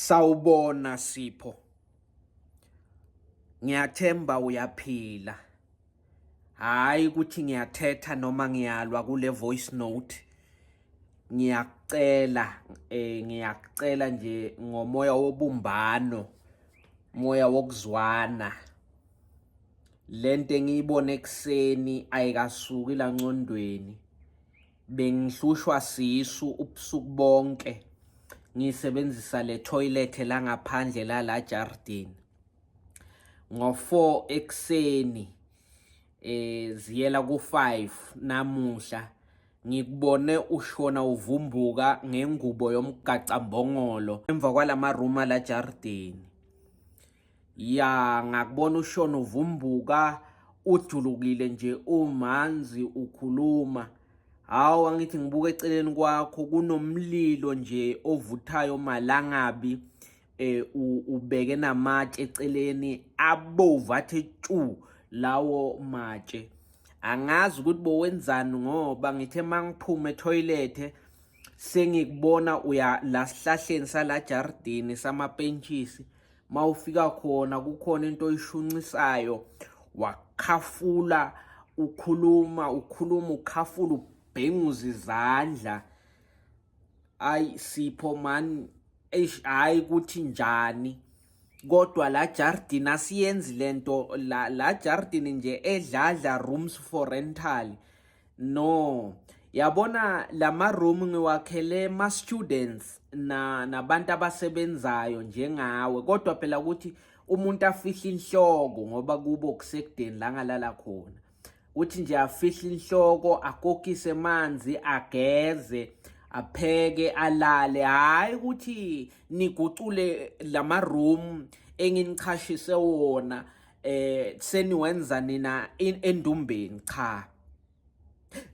Sawubona Sipho. Ngiyathemba uyaphila. Hayi ukuthi ngiyathetha noma ngiyalwa kule voice note. Ngiyacela nje ngomoya wobumbano, moya wokuzwana. Lento engiyibone ekseni ayikasuki la ngcondweni. Bengihlushwa sisu ubusuku bonke. Ngisebenzisa le toilet la ngaphandle la Jardine. Ngo 4 ekseni ziyela ku 5 namuhla ngikubone ushona uvumbuka ngengubo yomgacambongolo emva kwalama room la Jardine. Ngakubona ushona uvumbuka ujulukile nje umanzi ukhuluma. Hawu angithi ngibuka eceleni kwakho kunomlilo nje ovuthayo malangabi ubeke namatshe eceleni abovathe tshu lawo matshe. Angazi ukuthi bowenzani ngoba ngithe mangiphuma etoilet sengikubona uya la sihlahleni sala Jardine samapenchisi. Mawufika khona kukhona into oyishunqisayo wakhafula ukhuluma ukhafula ubhenguza izandla. Ay Sipho man, hayi ukuthi njani kodwa la Jardine asiyenzi lento la Jardine nje edladla rooms for rental. No, yabona lama room ngiwakhele ma students nabantu abasebenzayo njengawe, kodwa phela ukuthi umuntu afihla inhloko ngoba kubo kusekudeni la ngalala khona. Uthi nje afihla inhloko, akokise amanzi, ageze, apheke, alale. Hayi ukuthi nigucule lama room enginichashise wona seniwenza nina endumbeni. Cha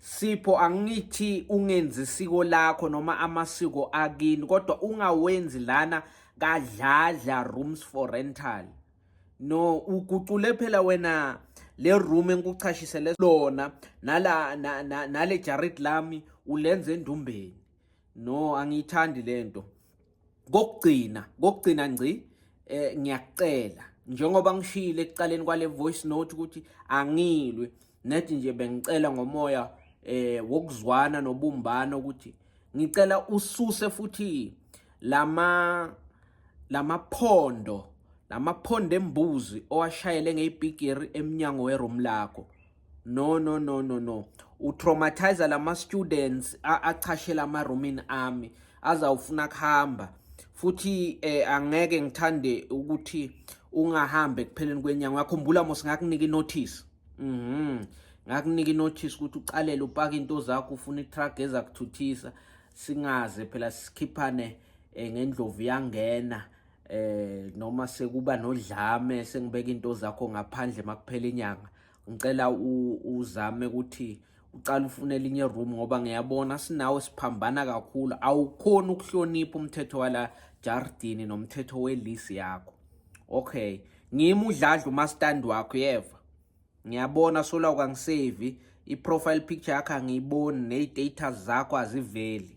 Sipho, angithi ungenzi isiko lakho noma amasiko akini, kodwa ungawenzi lana kadladla rooms for rental. No, ugucule phela wena le room engikuchashisele lona nale jarid lami ulenze endumbeni. No, angiyithandi lento. Kokugcina ngci ngiyacela njengoba ngishilo ekuqaleni kwale voice note ukuthi angilwe, nethi nje bengicela ngomoya wokuzwana nobumbano ukuthi ngicela ususe futhi lama phondo embuzi owashayele ngeyibhigiri eminyango weroom lakho. No. Utraumatize lama students achashela ama roomini ami azawufuna kuhamba. Futhi angeke ngithande ukuthi ungahambe kupheleni kwenyanga. Ngakhumbula mos ngakunika inotice. Ngakunika inotice ukuthi uqalele upaka into zakho ufuna itruck ezakuthuthisa singaze phela sikhiphane ngendlovu yangena noma sekuba nodlame sengibeka into zakho ngaphandle makuphela inyanga. Ngicela uzame ukuthi uqala ufune elinye room ngoba ngiyabona sinawe siphambana kakhulu. Awukhona ukuhlonipha umthetho wala Jardine nomthetho welisi yakho. Okay, ngimi udladla umastand wakho yeva. Ngiyabona sola ukangisave, i profile picture yakho angiyiboni, ne data zakho aziveli.